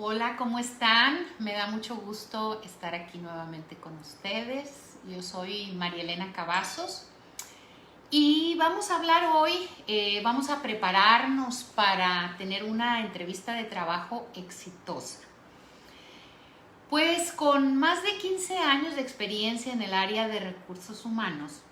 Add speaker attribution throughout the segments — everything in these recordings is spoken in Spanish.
Speaker 1: Hola, ¿cómo están? Me da mucho gusto estar aquí nuevamente con ustedes. Yo soy María Elena Cavazos y vamos a hablar hoy, vamos a prepararnos para tener una entrevista de trabajo exitosa. Pues con más de 15 años de experiencia en el área de recursos humanos,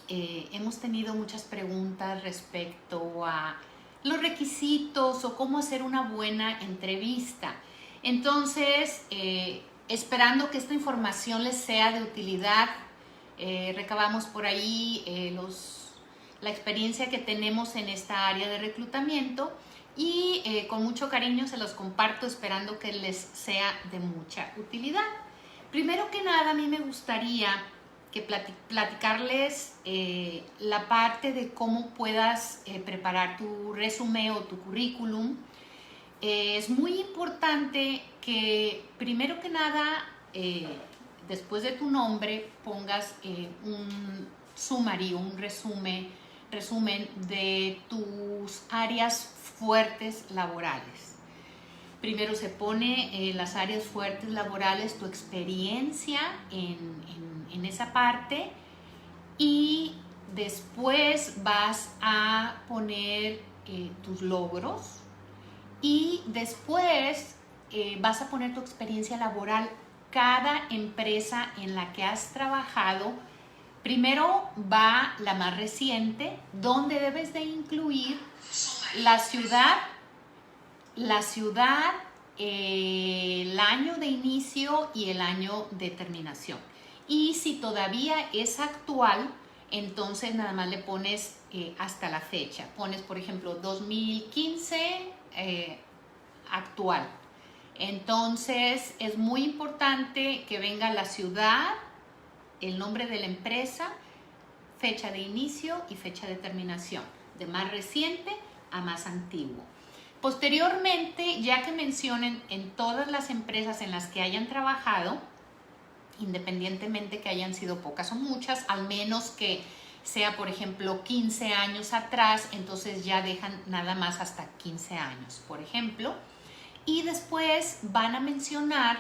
Speaker 1: hemos tenido muchas preguntas respecto a los requisitos o cómo hacer una buena entrevista. Entonces, esperando que esta información les sea de utilidad, recabamos por ahí la experiencia que tenemos en esta área de reclutamiento y con mucho cariño se los comparto esperando que les sea de mucha utilidad. Primero que nada, a mí me gustaría que platicarles la parte de cómo puedas preparar tu resumen o tu currículum. Es muy importante que primero que nada, después de tu nombre, pongas un sumario, un resumen de tus áreas fuertes laborales. Primero se pone las áreas fuertes laborales, tu experiencia en esa parte, y después vas a poner tus logros y después vas a poner tu experiencia laboral, cada empresa en la que has trabajado. Primero va la más reciente, donde debes de incluir la ciudad, el año de inicio y el año de terminación. Y si todavía es actual, entonces nada más le pones hasta la fecha. Pones, por ejemplo, 2015 actual. Entonces es muy importante que venga la ciudad, el nombre de la empresa, fecha de inicio y fecha de terminación, de más reciente a más antiguo. Posteriormente, ya que mencionen en todas las empresas en las que hayan trabajado, independientemente que hayan sido pocas o muchas, al menos que sea, por ejemplo, 15 años atrás, entonces ya dejan nada más hasta 15 años, por ejemplo. Y después van a mencionar,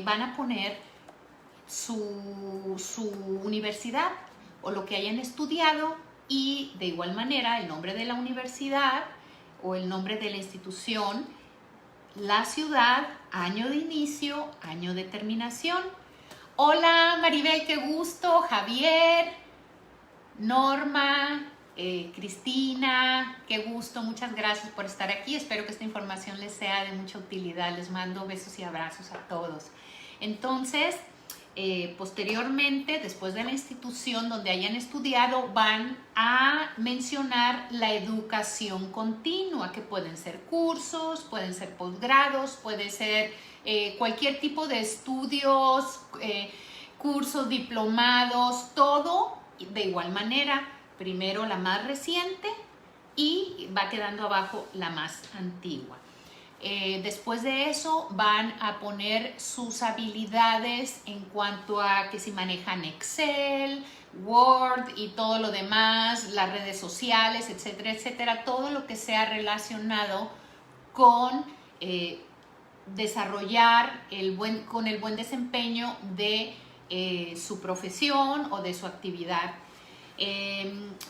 Speaker 1: van a poner su universidad o lo que hayan estudiado, y de igual manera el nombre de la universidad o el nombre de la institución, la ciudad, año de inicio, año de terminación. Hola Maribel, qué gusto. Javier, Norma, Cristina, qué gusto. Muchas gracias por estar aquí. Espero que esta información les sea de mucha utilidad. Les mando besos y abrazos a todos. Entonces, posteriormente, después de la institución donde hayan estudiado, van a mencionar la educación continua, que pueden ser cursos, pueden ser posgrados, puede ser cualquier tipo de estudios, cursos, diplomados, todo de igual manera. Primero la más reciente y va quedando abajo la más antigua. Después de eso van a poner sus habilidades en cuanto a que si manejan Excel, Word y todo lo demás, las redes sociales, etcétera, etcétera, todo lo que sea relacionado con desarrollar con el buen desempeño de su profesión o de su actividad.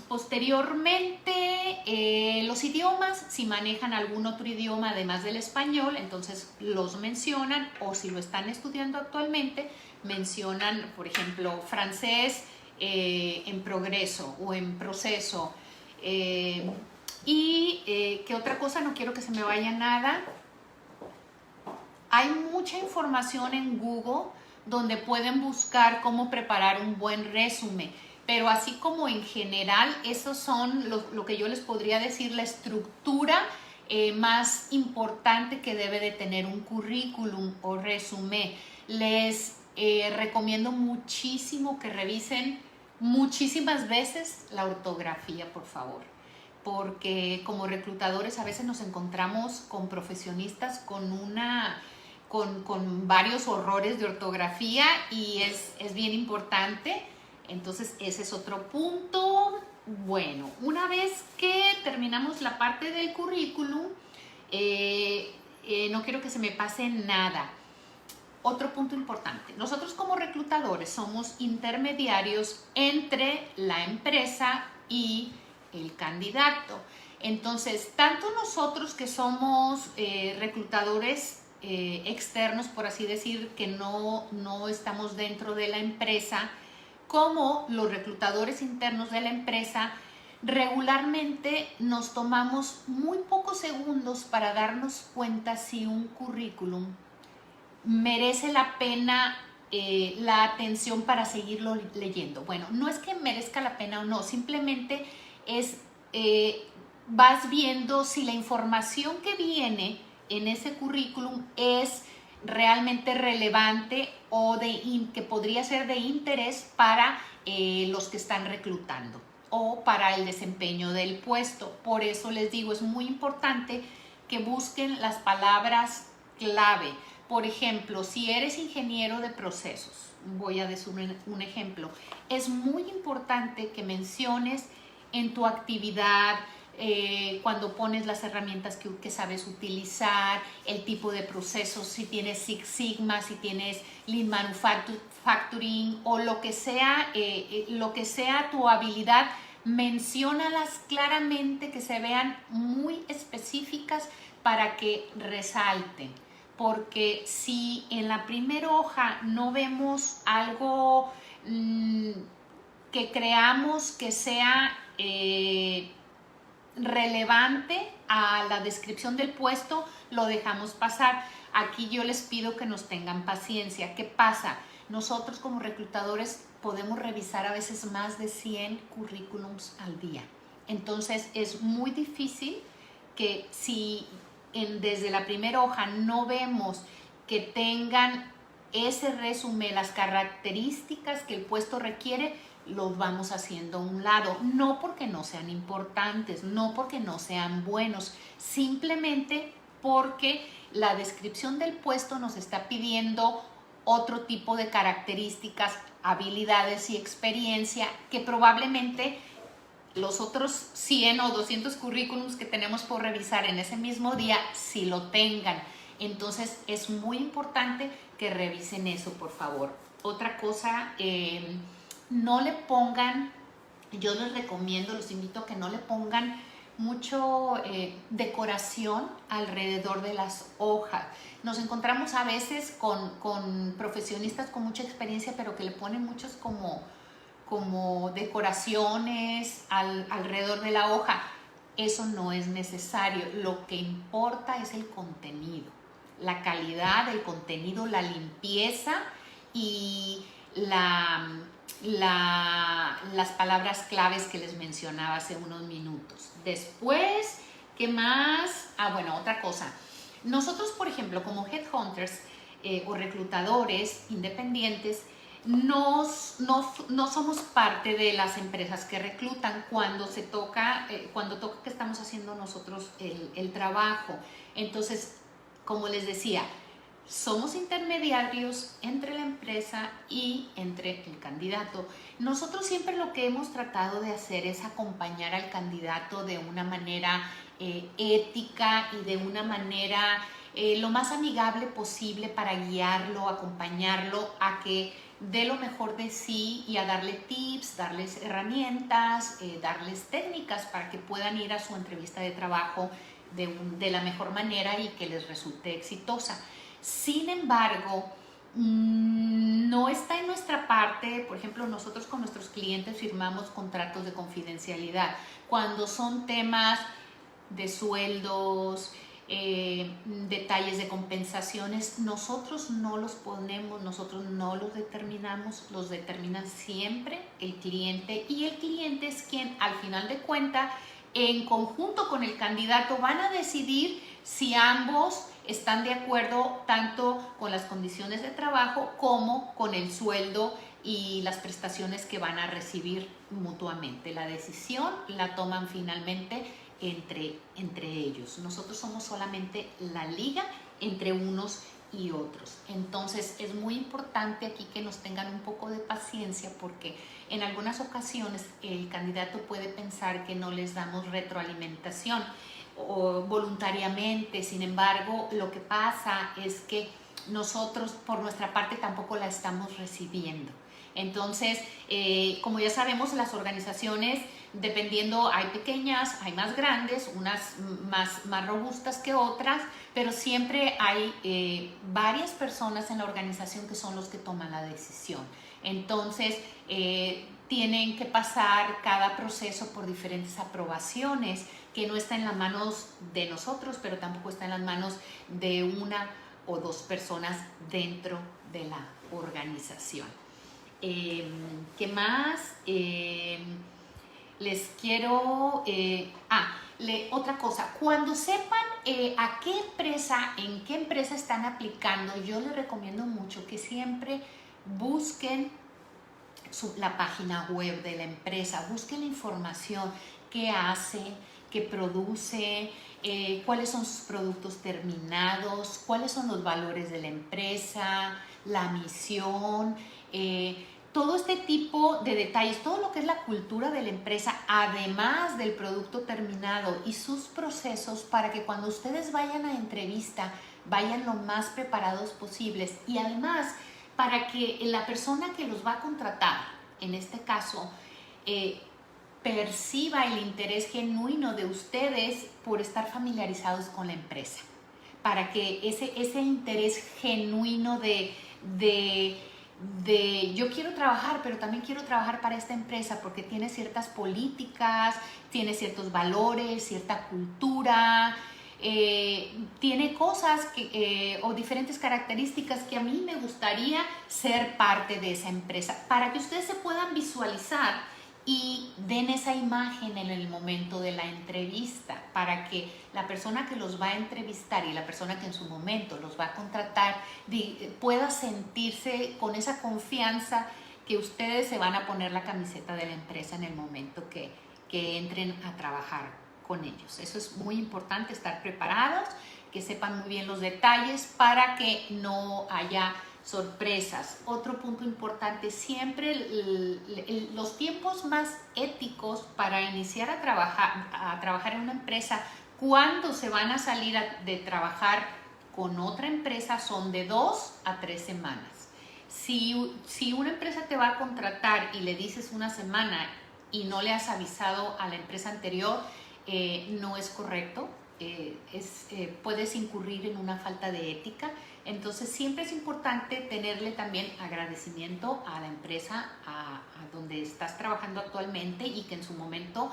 Speaker 1: Posteriormente, los idiomas, si manejan algún otro idioma además del español, entonces los mencionan, o si lo están estudiando actualmente, mencionan, por ejemplo, francés en progreso o en proceso. ¿Qué otra cosa? No quiero que se me vaya nada. Hay mucha información en Google donde pueden buscar cómo preparar un buen resumen, pero así como en general, esos son lo que yo les podría decir, la estructura más importante que debe de tener un currículum o resumen. Les recomiendo muchísimo que revisen muchísimas veces la ortografía, por favor, porque como reclutadores a veces nos encontramos con profesionistas con varios horrores de ortografía, y es bien importante. Entonces ese es otro punto. Bueno, una vez que terminamos la parte del currículum, no quiero que se me pase nada. Otro punto importante, nosotros como reclutadores somos intermediarios entre la empresa y el candidato. Entonces, tanto nosotros que somos reclutadores externos, por así decir, que no estamos dentro de la empresa, como los reclutadores internos de la empresa, regularmente nos tomamos muy pocos segundos para darnos cuenta si un currículum merece la pena la atención para seguirlo leyendo. Bueno, no es que merezca la pena o no, simplemente es vas viendo si la información que viene en ese currículum es realmente relevante o que podría ser de interés para los que están reclutando o para el desempeño del puesto. Por eso les digo, es muy importante que busquen las palabras clave. Por ejemplo, si eres ingeniero de procesos, voy a decir un ejemplo, es muy importante que menciones en tu actividad, cuando pones las herramientas que sabes utilizar, el tipo de procesos, si tienes Six Sigma, si tienes Lean Manufacturing o lo que sea tu habilidad, menciónalas claramente, que se vean muy específicas para que resalten. Porque si en la primera hoja no vemos algo que creamos que sea relevante a la descripción del puesto, lo dejamos pasar. Aquí yo les pido que nos tengan paciencia. ¿Qué pasa? Nosotros como reclutadores podemos revisar a veces más de 100 currículums al día. Entonces es muy difícil que si desde la primera hoja no vemos que tengan ese resumen, las características que el puesto requiere, los vamos haciendo a un lado. No porque no sean importantes, no porque no sean buenos, simplemente porque la descripción del puesto nos está pidiendo otro tipo de características, habilidades y experiencia que probablemente los otros 100 o 200 currículums que tenemos por revisar en ese mismo día sí lo tengan. Entonces es muy importante que revisen eso, por favor. Otra cosa, no le pongan, yo les recomiendo, los invito a que no le pongan mucho decoración alrededor de las hojas. Nos encontramos a veces con profesionistas con mucha experiencia, pero que le ponen muchos como decoraciones alrededor de la hoja. Eso no es necesario. Lo que importa es el contenido, la calidad del contenido, la limpieza y las palabras claves que les mencionaba hace unos minutos. Después, ¿qué más? Bueno, otra cosa. Nosotros, por ejemplo, como headhunters o reclutadores independientes, no somos parte de las empresas que reclutan cuando toca que estamos haciendo nosotros el trabajo. Entonces, como les decía, somos intermediarios entre la empresa y entre el candidato. Nosotros siempre lo que hemos tratado de hacer es acompañar al candidato de una manera ética y de una manera lo más amigable posible para guiarlo, acompañarlo a que dé lo mejor de sí y a darle tips, darles herramientas, darles técnicas para que puedan ir a su entrevista de trabajo de la mejor manera y que les resulte exitosa. Sin embargo, no está en nuestra parte. Por ejemplo, nosotros con nuestros clientes firmamos contratos de confidencialidad cuando son temas de sueldos, detalles de compensaciones. Nosotros no los ponemos, nosotros no los determinamos, los determina siempre el cliente, y el cliente es quien al final de cuentas, en conjunto con el candidato, van a decidir si ambos están de acuerdo tanto con las condiciones de trabajo como con el sueldo y las prestaciones que van a recibir mutuamente. La decisión la toman finalmente entre ellos. Nosotros somos solamente la liga entre unos y otros. Entonces es muy importante aquí que nos tengan un poco de paciencia, porque en algunas ocasiones el candidato puede pensar que no les damos retroalimentación. o voluntariamente. Sin embargo, lo que pasa es que nosotros por nuestra parte tampoco la estamos recibiendo. Entonces, como ya sabemos, las organizaciones, dependiendo, hay pequeñas, hay más grandes, unas más robustas que otras, pero siempre hay varias personas en la organización que son los que toman la decisión. Entonces, tienen que pasar cada proceso por diferentes aprobaciones, que no está en las manos de nosotros, pero tampoco está en las manos de una o dos personas dentro de la organización. ¿Qué más? Les quiero... otra cosa, cuando sepan a qué empresa, en qué empresa están aplicando, yo les recomiendo mucho que siempre busquen la página web de la empresa, busquen la información, qué hace, qué produce, cuáles son sus productos terminados, cuáles son los valores de la empresa, la misión, todo este tipo de detalles, todo lo que es la cultura de la empresa, además del producto terminado y sus procesos, para que cuando ustedes vayan a entrevista vayan lo más preparados posibles, y además para que la persona que los va a contratar, en este caso, perciba el interés genuino de ustedes por estar familiarizados con la empresa, para que ese interés genuino de yo quiero trabajar, pero también quiero trabajar para esta empresa porque tiene ciertas políticas, tiene ciertos valores, cierta cultura, tiene cosas o diferentes características que a mí me gustaría ser parte de esa empresa, para que ustedes se puedan visualizar y den esa imagen en el momento de la entrevista, para que la persona que los va a entrevistar y la persona que en su momento los va a contratar pueda sentirse con esa confianza que ustedes se van a poner la camiseta de la empresa en el momento que entren a trabajar con ellos. Eso es muy importante, estar preparados, que sepan muy bien los detalles para que no haya sorpresas. Otro punto importante, siempre los tiempos más éticos para iniciar a trabajar en una empresa, cuando se van a salir de trabajar con otra empresa, son de 2 a 3 semanas. Si una empresa te va a contratar y le dices una semana y no le has avisado a la empresa anterior, no es correcto. Puedes incurrir en una falta de ética. Entonces siempre es importante tenerle también agradecimiento a la empresa a donde estás trabajando actualmente, y que en su momento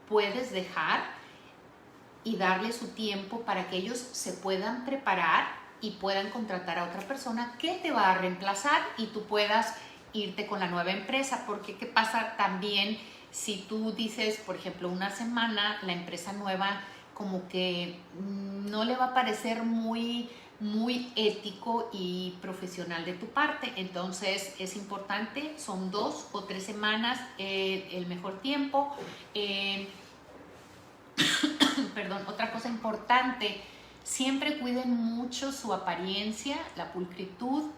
Speaker 1: puedes dejar y darle su tiempo para que ellos se puedan preparar y puedan contratar a otra persona que te va a reemplazar y tú puedas irte con la nueva empresa. Porque ¿qué pasa también si tú dices, por ejemplo, una semana, la empresa nueva como que no le va a parecer muy ético y profesional de tu parte? Entonces es importante, son 2 o 3 semanas el mejor tiempo. Perdón, otra cosa importante, siempre cuiden mucho su apariencia, la pulcritud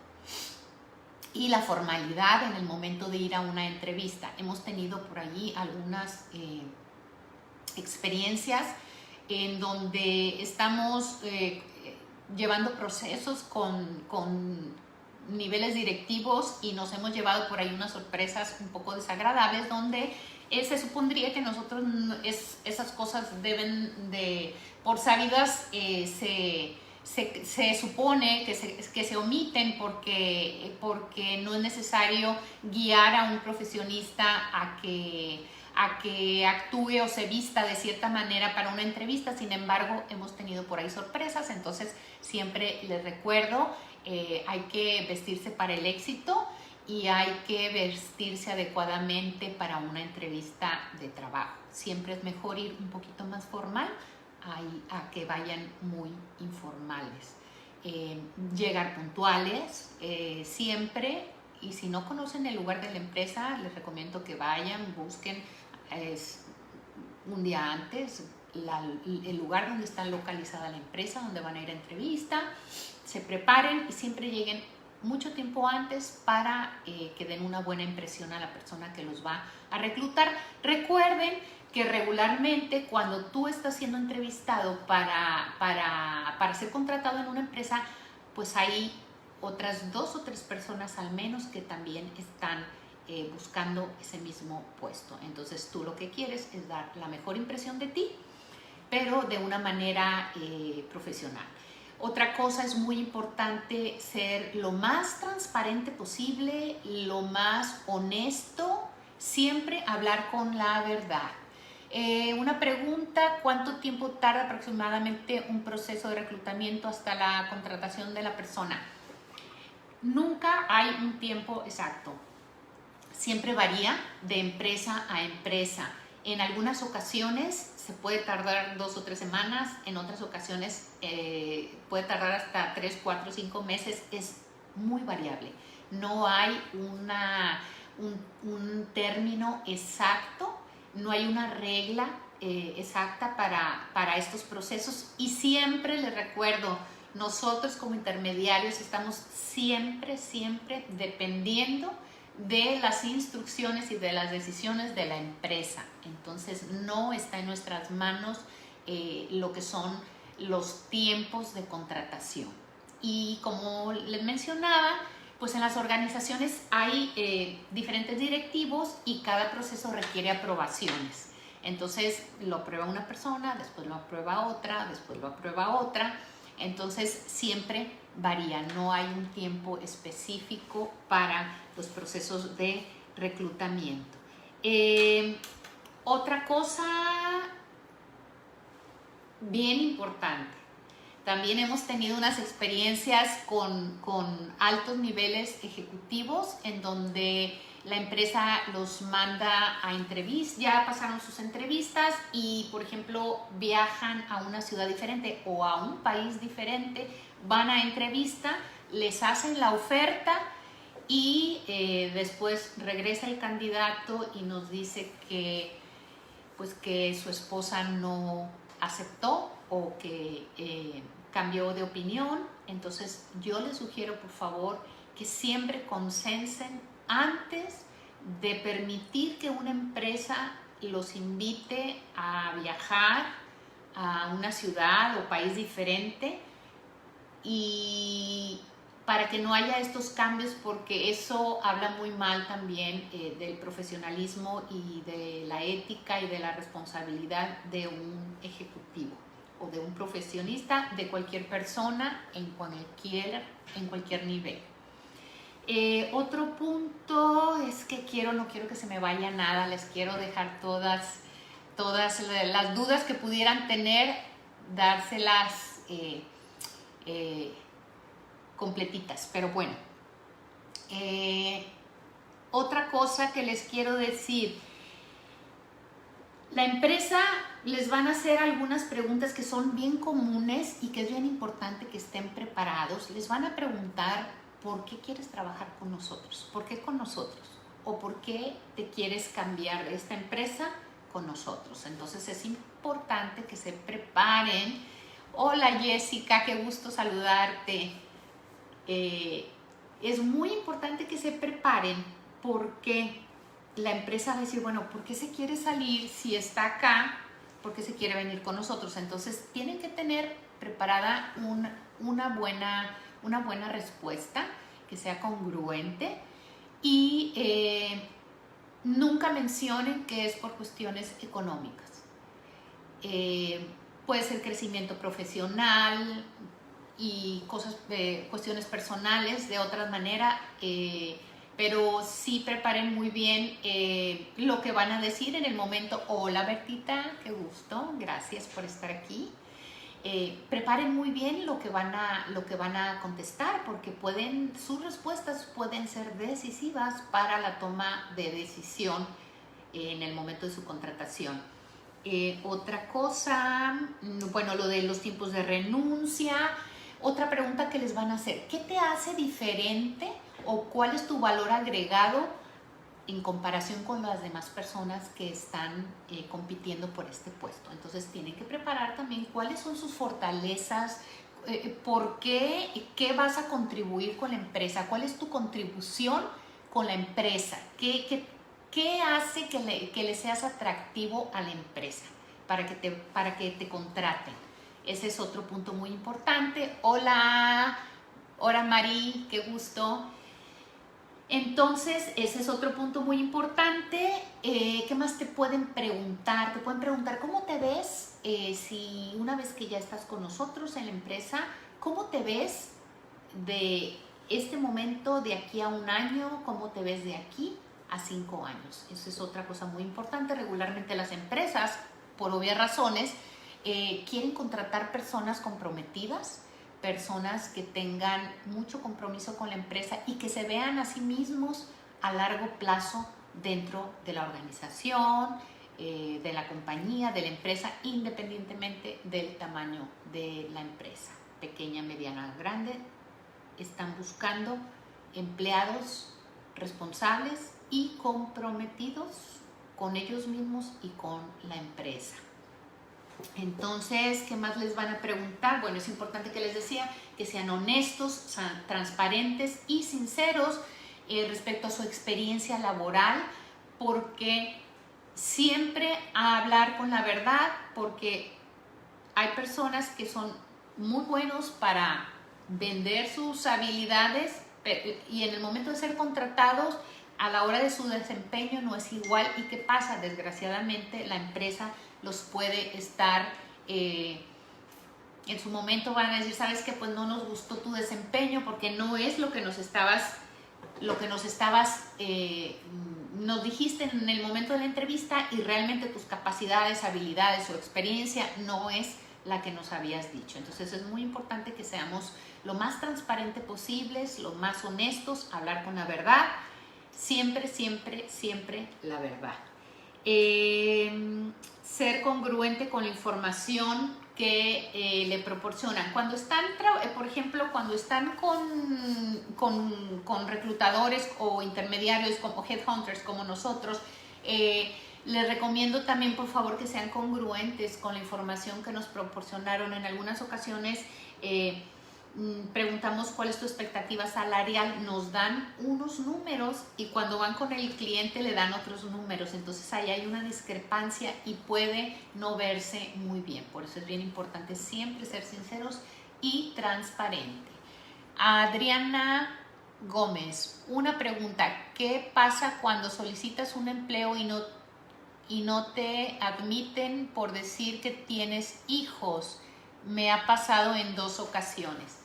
Speaker 1: y la formalidad en el momento de ir a una entrevista. Hemos tenido por allí algunas experiencias en donde estamos llevando procesos con niveles directivos, y nos hemos llevado por ahí unas sorpresas un poco desagradables, donde se supondría que nosotros esas cosas deben de, por sabidas, se supone que se omiten porque no es necesario guiar a un profesionista a que actúe o se vista de cierta manera para una entrevista. Sin embargo, hemos tenido por ahí sorpresas. Entonces siempre les recuerdo, hay que vestirse para el éxito y hay que vestirse adecuadamente para una entrevista de trabajo. Siempre es mejor ir un poquito más formal a que vayan muy informales. Llegar puntuales siempre, y si no conocen el lugar de la empresa, les recomiendo que vayan, busquen un día antes el lugar donde está localizada la empresa, donde van a ir a entrevista, se preparen y siempre lleguen mucho tiempo antes para que den una buena impresión a la persona que los va a reclutar. Recuerden que regularmente cuando tú estás siendo entrevistado para ser contratado en una empresa, pues hay otras 2 o 3 personas al menos que también están buscando ese mismo puesto. Entonces tú lo que quieres es dar la mejor impresión de ti, pero de una manera profesional. Otra cosa, es muy importante ser lo más transparente posible, lo más honesto, siempre hablar con la verdad. Una pregunta: ¿cuánto tiempo tarda aproximadamente un proceso de reclutamiento hasta la contratación de la persona? Nunca hay un tiempo exacto. Siempre varía de empresa a empresa. En algunas ocasiones se puede tardar 2 o 3 semanas, en otras ocasiones puede tardar hasta 3, 4, 5 meses. Es muy variable. No hay un término exacto, no hay una regla exacta para estos procesos. Y siempre les recuerdo, nosotros como intermediarios estamos siempre dependiendo de las instrucciones y de las decisiones de la empresa. Entonces no está en nuestras manos lo que son los tiempos de contratación. Y como les mencionaba, pues en las organizaciones hay diferentes directivos y cada proceso requiere aprobaciones. Entonces lo aprueba una persona, después lo aprueba otra, después lo aprueba otra. Entonces siempre varía, no hay un tiempo específico para los procesos de reclutamiento. Otra cosa bien importante, también hemos tenido unas experiencias con altos niveles ejecutivos en donde la empresa los manda a entrevistas, ya pasaron sus entrevistas y, por ejemplo, viajan a una ciudad diferente o a un país diferente, van a entrevista, les hacen la oferta y después regresa el candidato y nos dice que, pues, que su esposa no aceptó o que cambió de opinión. Entonces yo les sugiero, por favor, que siempre consensen antes de permitir que una empresa los invite a viajar a una ciudad o país diferente, y para que no haya estos cambios, porque eso habla muy mal también del profesionalismo y de la ética y de la responsabilidad de un ejecutivo o de un profesionista, de cualquier persona en cualquier nivel. Otro punto es que no quiero que se me vaya nada, les quiero dejar todas las dudas que pudieran tener, dárselas completitas. Pero bueno, otra cosa que les quiero decir: la empresa les van a hacer algunas preguntas que son bien comunes y que es bien importante que estén preparados. Les van a preguntar: ¿por qué quieres trabajar con nosotros? ¿Por qué con nosotros? ¿O por qué te quieres cambiar de esta empresa con nosotros? Entonces es importante que se preparen. Hola Jessica, qué gusto saludarte. Es muy importante que se preparen, porque la empresa va a decir: bueno, ¿por qué se quiere salir si está acá? ¿Por qué se quiere venir con nosotros? Entonces tienen que tener preparada una buena respuesta que sea congruente, y nunca mencionen que es por cuestiones económicas. Puede ser crecimiento profesional y cuestiones personales de otra manera, pero sí preparen muy bien lo que van a decir en el momento. Hola Bertita, qué gusto, gracias por estar aquí. Preparen muy bien lo que van a contestar, porque sus respuestas pueden ser decisivas para la toma de decisión en el momento de su contratación. Otra cosa, bueno, lo de los tiempos de renuncia. Otra pregunta que les van a hacer: ¿qué te hace diferente o cuál es tu valor agregado en comparación con las demás personas que están compitiendo por este puesto? Entonces tienen que preparar también cuáles son sus fortalezas, por qué vas a contribuir con la empresa, cuál es tu contribución con la empresa, qué ¿Qué hace que le seas atractivo a la empresa para que te contraten? Ese es otro punto muy importante. Hola, hola Mari, qué gusto. Entonces, ese es otro punto muy importante. ¿Qué más te pueden preguntar? Te pueden preguntar cómo te ves si una vez que ya estás con nosotros en la empresa, ¿cómo te ves de este momento de aquí a un año? ¿Cómo te ves de aquí a 5 años? Eso es otra cosa muy importante. Regularmente las empresas, por obvias razones, quieren contratar personas comprometidas, personas que tengan mucho compromiso con la empresa y que se vean a sí mismos a largo plazo dentro de la organización, de la compañía, de la empresa, independientemente del tamaño de la empresa, pequeña, mediana, grande. Están buscando empleados responsables y comprometidos con ellos mismos y con la empresa. Entonces, ¿qué más les van a preguntar? Bueno, es importante que les decía que sean honestos, transparentes y sinceros respecto a su experiencia laboral, porque siempre a hablar con la verdad, porque hay personas que son muy buenos para vender sus habilidades y en el momento de ser contratados, a la hora de su desempeño no es igual. ¿Y qué pasa? Desgraciadamente la empresa los puede estar, en su momento van a decir, ¿sabes qué? Pues no nos gustó tu desempeño porque no es lo que nos nos dijiste en el momento de la entrevista, y realmente tus capacidades, habilidades o experiencia no es la que nos habías dicho. Entonces es muy importante que seamos lo más transparente posibles, lo más honestos, hablar con la verdad, siempre, siempre, siempre la verdad. Ser congruente con la información que le proporcionan. Cuando están, por ejemplo, cuando están con reclutadores o intermediarios como headhunters como nosotros, les recomiendo también, por favor, que sean congruentes con la información que nos proporcionaron. En algunas ocasiones preguntamos cuál es tu expectativa salarial, nos dan unos números y cuando van con el cliente le dan otros números. Entonces ahí hay una discrepancia y puede no verse muy bien. Por eso es bien importante siempre ser sinceros y transparente. Adriana Gómez, una pregunta: ¿qué pasa cuando solicitas un empleo y no te admiten por decir que tienes hijos? Me ha pasado en 2 ocasiones.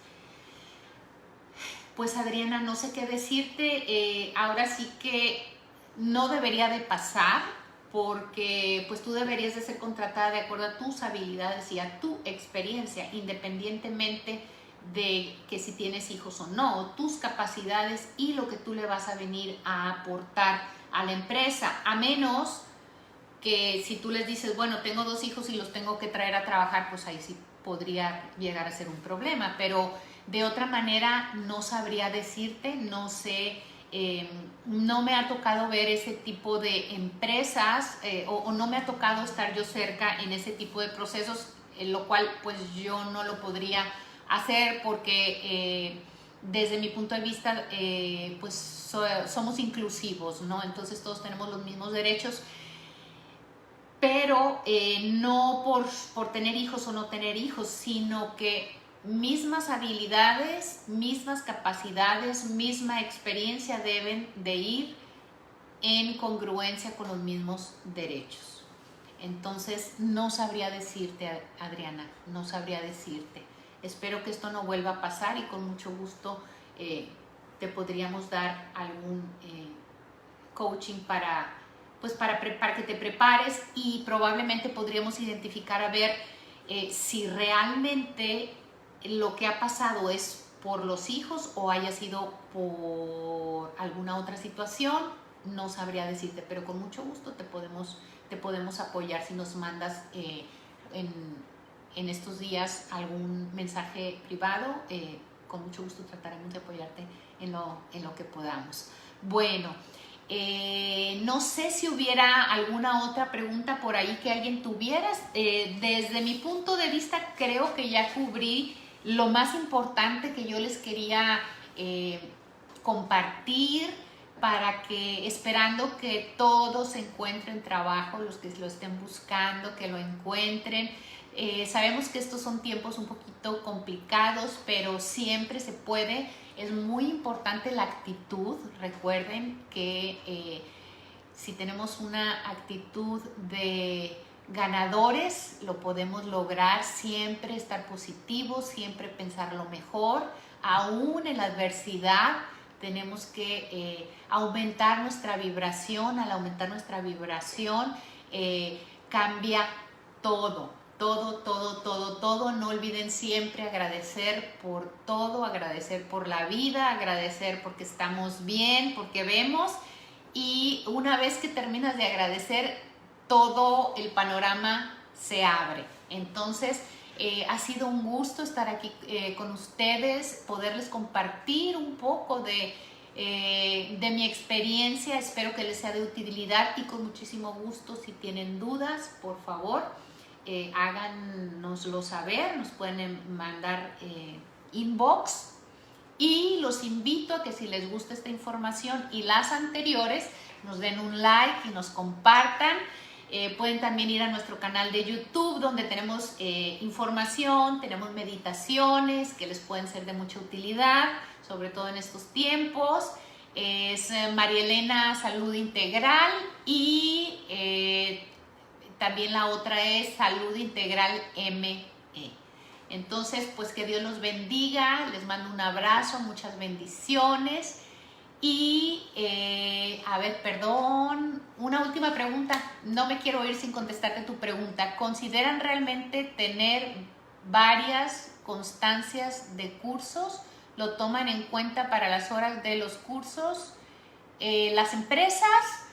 Speaker 1: Pues Adriana, no sé qué decirte. Ahora sí que no debería de pasar, porque pues tú deberías de ser contratada de acuerdo a tus habilidades y a tu experiencia, independientemente de que si tienes hijos o no, tus capacidades y lo que tú le vas a venir a aportar a la empresa, a menos que si tú les dices, bueno, tengo 2 hijos y los tengo que traer a trabajar, pues ahí sí podría llegar a ser un problema, pero de otra manera no sabría decirte, no sé, no me ha tocado ver ese tipo de empresas o no me ha tocado estar yo cerca en ese tipo de procesos, lo cual pues yo no lo podría hacer porque desde mi punto de vista pues somos inclusivos, ¿no? Entonces todos tenemos los mismos derechos, pero no por tener hijos o no tener hijos, sino que mismas habilidades, mismas capacidades, misma experiencia deben de ir en congruencia con los mismos derechos. Entonces no sabría decirte, Adriana, no sabría decirte. Espero que esto no vuelva a pasar y con mucho gusto te podríamos dar algún coaching para que te prepares, y probablemente podríamos identificar a ver si realmente lo que ha pasado es por los hijos o haya sido por alguna otra situación. No sabría decirte, pero con mucho gusto te podemos apoyar si nos mandas en estos días algún mensaje privado. Con mucho gusto trataremos de apoyarte en lo que podamos. Bueno, no sé si hubiera alguna otra pregunta por ahí que alguien tuviera. Desde mi punto de vista creo que ya cubrí lo más importante que yo les quería compartir. para que, esperando que todos encuentren trabajo, los que lo estén buscando, que lo encuentren. Sabemos que estos son tiempos un poquito complicados, pero siempre se puede. Es muy importante la actitud. Recuerden que si tenemos una actitud de ganadores, lo podemos lograr. Siempre estar positivos, siempre pensar lo mejor, aún en la adversidad. Tenemos que aumentar nuestra vibración. Al aumentar nuestra vibración, cambia todo. Todo. No olviden siempre agradecer por todo, agradecer por la vida, agradecer porque estamos bien, porque vemos. Y una vez que terminas de agradecer, todo el panorama se abre. Entonces, ha sido un gusto estar aquí con ustedes, poderles compartir un poco de mi experiencia. Espero que les sea de utilidad y con muchísimo gusto, si tienen dudas, por favor, háganoslo saber. Nos pueden mandar inbox. Y los invito a que, si les gusta esta información y las anteriores, nos den un like y nos compartan. Pueden también ir a nuestro canal de YouTube, donde tenemos información, tenemos meditaciones que les pueden ser de mucha utilidad, sobre todo en estos tiempos. Es María Elena Salud Integral, y también la otra es Salud Integral ME. Entonces, pues que Dios los bendiga, les mando un abrazo, muchas bendiciones. Y, perdón, una última pregunta. No me quiero ir sin contestarte tu pregunta. ¿Consideran realmente tener varias constancias de cursos? ¿Lo toman en cuenta para las horas de los cursos? Las empresas,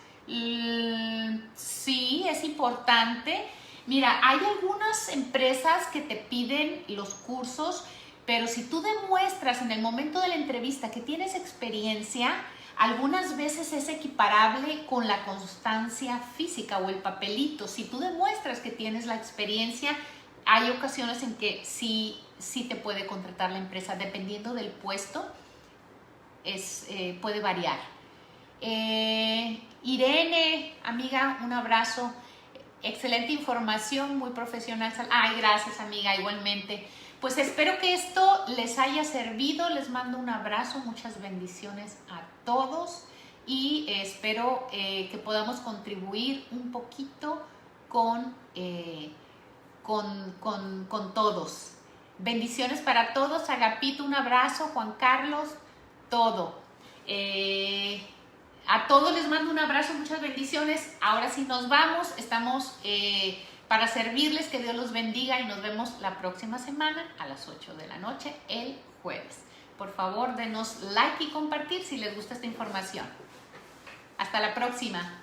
Speaker 1: sí, es importante. Mira, hay algunas empresas que te piden los cursos, pero si tú demuestras en el momento de la entrevista que tienes experiencia, algunas veces es equiparable con la constancia física o el papelito. Si tú demuestras que tienes la experiencia, hay ocasiones en que sí te puede contratar la empresa, dependiendo del puesto, puede variar. Irene, amiga, un abrazo. Excelente información, muy profesional. Ay, gracias, amiga, igualmente. Pues espero que esto les haya servido. Les mando un abrazo, muchas bendiciones a todos, y espero que podamos contribuir un poquito con todos. Bendiciones para todos. Agapito, un abrazo. Juan Carlos, todo. A todos les mando un abrazo, muchas bendiciones. Ahora sí nos vamos, estamos para servirles. Que Dios los bendiga y nos vemos la próxima semana a las 8 de la noche, el jueves. Por favor, denos like y compartir si les gusta esta información. Hasta la próxima.